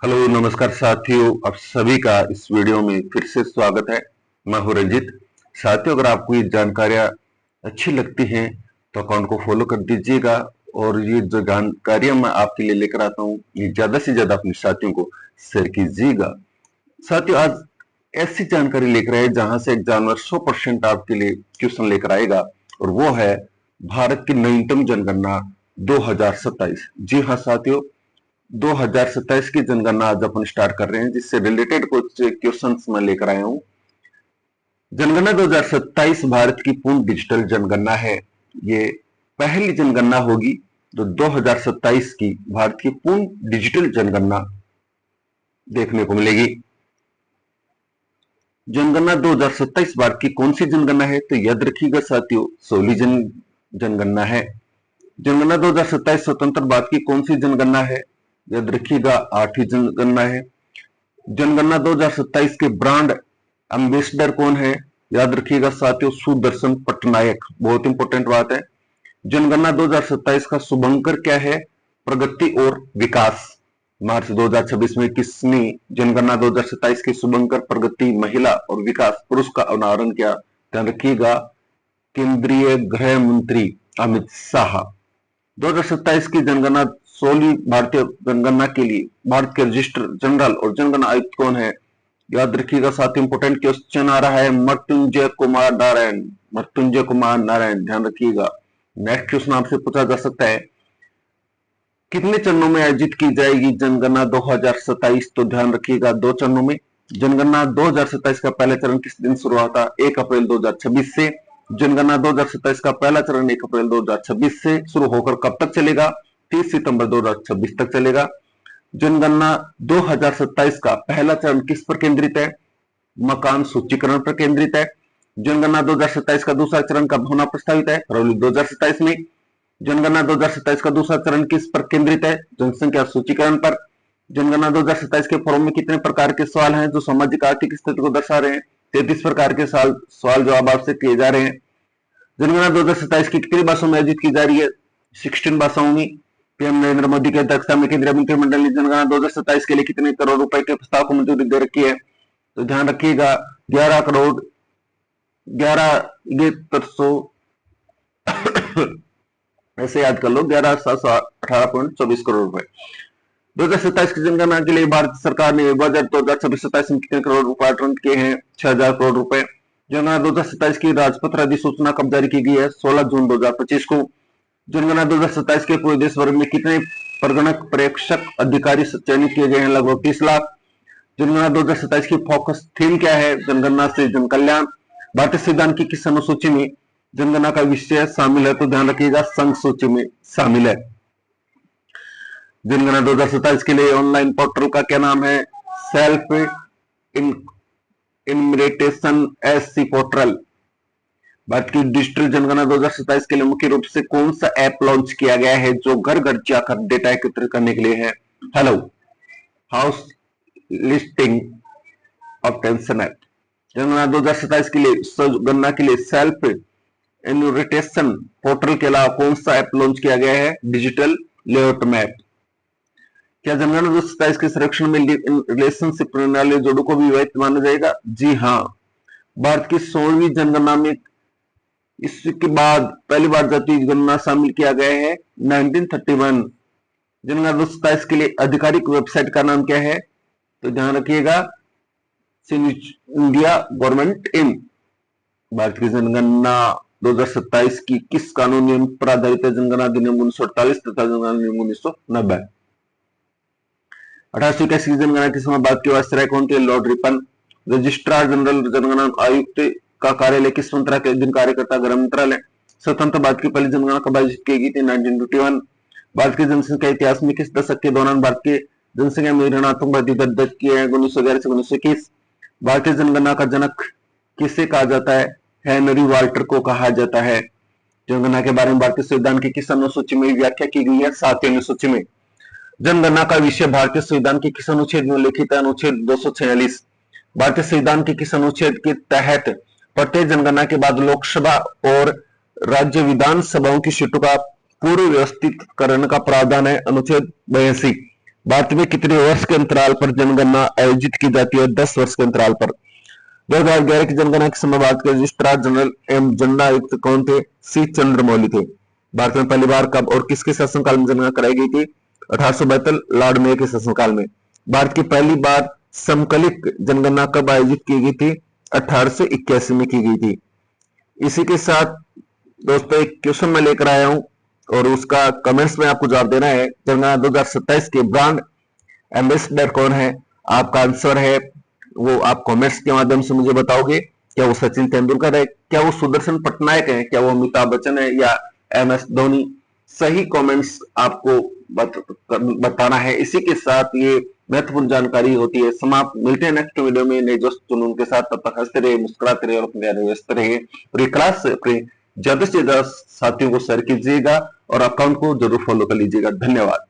Hello नमस्कार साथियों, आप सभी का इस वीडियो में फिर से स्वागत है। मैं हूं रंजित। साथियों, अगर आपको ये जानकारियां अच्छी लगती हैं तो अकाउंट को फॉलो कर दीजिएगा और ये जो जानकारियां मैं आपके लिए लेकर आता हूं ये ज्यादा से ज्यादा अपने साथियों को शेयर कीजिएगा। साथियों, आज ऐसी जानकारी लेकर आए जहां से एग्जामिनर 100% आपके लिए क्वेश्चन लेकर आएगा और वो है भारत की नवीनतम जनगणना 2027। जी हाँ साथियों, 2027 की जनगणना आज अपन स्टार्ट कर रहे हैं, जिससे रिलेटेड कुछ क्वेश्चंस मैं लेकर आया हूं। जनगणना 2027 भारत की पूर्ण डिजिटल जनगणना है। ये पहली जनगणना होगी जो 2027 की भारत की पूर्ण डिजिटल जनगणना देखने को मिलेगी। जनगणना 2027 भारत की कौन सी जनगणना है, तो याद रखिएगा साथियों, 16वीं जनगणना है। जनगणना 2027 स्वतंत्र भारत की कौन सी जनगणना है, याद रखिएगा 8वीं जनगणना है। जनगणना 2027 के ब्रांड एम्बेसडर कौन है, याद रखिएगा साथियों, सुदर्शन पटनायक। बहुत इंपॉर्टेंट बात है। जनगणना 2027 का शुभंकर क्या है, प्रगति और विकास। मार्च 2026 में किसने जनगणना 2027 के शुभंकर, प्रगति, महिला और विकास पुरुष का अनावरण किया, ध्यान रखिएगा, केंद्रीय गृह मंत्री अमित शाह। 2027 की जनगणना 16वीं भारतीय जनगणना के लिए भारत के रजिस्ट्रार जनरल और जनगणना आयुक्त कौन है, याद रखिएगा साथ इंपोर्टेंट क्वेश्चन आ रहा है, मृत्युंजय कुमार नारायण। मृत्युंजय कुमार नारायण, ध्यान रखिएगा। नेक्स्ट क्वेश्चन आपसे पूछा जा सकता है, कितने चरणों में आयोजित की जाएगी जनगणना 2027, तो ध्यान रखिएगा 2 चरणों में। जनगणना 2027 का पहला चरण किस दिन शुरू हुआ था, 1 अप्रैल 2026 से। जनगणना 2027 का पहला चरण 1 अप्रैल 2026 से शुरू होकर कब तक चलेगा, 30 सितंबर 2026 तक चलेगा। जनगणना 2027 का पहला चरण किस पर केंद्रित है, मकान सूचीकरण पर केंद्रित है। जनगणना 2027 का दूसरा चरण कब होना प्रस्तावित है, फरवरी 2027 में। जनगणना 2027 का दूसरा चरण किस पर केंद्रित है, जनसंख्या सूचीकरण पर। जनगणना 2027 के फॉर्म में कितने प्रकार के सवाल हैं जो सामाजिक आर्थिक स्थिति को दर्शा रहे हैं, 33 प्रकार के सवाल जवाब आपसे किए जा रहे हैं। जनगणना 2027 की कितनी भाषाओं में आयोजित की जा रही है, 16 भाषाओं में। पीएम नरेंद्र मोदी की अध्यक्षता में केंद्रीय मंत्रिमंडल ने जनगणना 2027 के लिए कितने करोड़ रुपए के प्रस्ताव को मंजूरी दे रखी है, तो ध्यान रखिएगा 11 करोड़ 11 ऐसे याद कर लो, 11,718.24 करोड़ रुपए। 2027 की जनगणना के लिए भारत सरकार ने बजट 2026-27 में कितने करोड़ रुपए आवंटन किए हैं, 6,000 करोड़ रुपए। जनगणना 2027 की राजपत्र अधिसूचना कब जारी की गई है, 16 जून 2025 को। जनगणना 2027 के पूरे देश भर में कितने प्रगणक प्रेक्षक अधिकारी चयनित किए गए हैं, लगभग 30 लाख। जनगणना 2027 की फोकस थीम क्या है, जनगणना से जन कल्याण। भारतीय संविधान की किस अनुसूची में जनगणना का विषय शामिल है, तो ध्यान रखिएगा संघ सूची में शामिल है। जनगणना 2027 के लिए ऑनलाइन पोर्टल का क्या नाम है, सेल्फ इनमेरिटेशन एससी पोर्टल। भारत की डिजिटल जनगणना 2027 के लिए मुख्य रूप से कौन सा ऐप लॉन्च किया गया है जो घर घर जाकर डेटा एकत्रित करने के लिए है, हेलो हाउस लिस्टिंग ऑप्टेंशन ऐप। जनगणना 2027 के लिए गणना के लिए सेल्फ इन्यूरेटेशन पोर्टल के अलावा कौन सा ऐप लॉन्च किया गया है, डिजिटल लेआउट मैप। क्या जनगणना 2027 के सर्वेक्षण में रिलेशनशिप प्रणाली जोड़ों को भी वैध माना जाएगा, जी हाँ। भारत की 16वीं जनगणना में इसके बाद पहली बार जाति गणना शामिल किया गया है 1931। जनगणना 2027 के लिए आधिकारिक वेबसाइट का नाम क्या है, तो ध्यान रखिएगा इंडिया गवर्नमेंट इन। भारत की जनगणना 2027 की किस कानून नियम पर आधारित है, जनगणना अधिनियम 1948 तथा जनगणना नियम 1990। 1881 की जनगणना के समय भारत के वायसराय कौन थे, लॉर्ड रिपन। रजिस्ट्रार जनरल जनगणना आयुक्त का कार्यालय किस मंत्रालय के अधीन कार्य करता है, गृह मंत्रालय। स्वतंत्र भारत की पहली जनगणना कब आयोजित की गई थी, 1951। भारत की जनसंख्या इतिहास में किस दशक के दौरान भारत की जनसंख्या में ऋणात्मक वृद्धि दर दर्ज की है, 1911 से 1921। भारतीय जनगणना का जनक किसे कहा जाता है, हेनरी वाल्टर को कहा जाता है। जनगणना के बारे में भारतीय संविधान की किस अनुसूची में व्याख्या की गई है, 7वीं अनुसूची में। जनगणना का विषय भारतीय संविधान के किस अनुच्छेद में लिखित है, अनुच्छेद 246। भारतीय संविधान के किस अनुच्छेद के तहत प्रत्येक जनगणना के बाद लोकसभा और राज्य विधानसभाओं की सीटों का पूर्व व्यवस्थित करने का प्रावधान है, अनुच्छेद 82। भारत में कितने वर्ष के अंतराल पर जनगणना आयोजित की जाती है? 10 वर्ष के अंतराल पर। 2011 की जनगणना के समय भारत के रजिस्ट्रार जनरल एवं जनगणना आयुक्त कौन थे? सी चंद्रमौली थे। भारत में पहली बार कब और किसके शासनकाल में जनगणना कराई गई थी? 1872 लॉर्ड मेयो के शासनकाल में। भारत की पहली बार समकालिक जनगणना कब आयोजित की गई थी? 1881 में की गई थी। इसी के साथ दोस्तों एक क्वेश्चन मैं लेकर आया हूं और उसका कमेंट्स में आपको जवाब देना है। जनगणना 2027 के ब्रांड एम्बेसडर कौन है? आपका आंसर है वो आप कमेंट्स के माध्यम से मुझे बताओगे। क्या वो सचिन तेंदुलकर है, क्या वो सुदर्शन पटनायक है, क्या वो अमिताभ बच्चन है या MS धोनी? सही कमेंट्स आपको बताना है। इसी के साथ ये महत्वपूर्ण जानकारी होती है समाप्त। मिलते हैं नेक्स्ट वीडियो में नए जोश जुनून के साथ। तब तक हंसते रहिए, मुस्कुराते रहिए और अपने व्यस्त रहिए। और ये क्लास अपने ज्यादा से ज्यादा साथियों को शेयर कीजिएगा और अकाउंट को जरूर फॉलो कर लीजिएगा। धन्यवाद।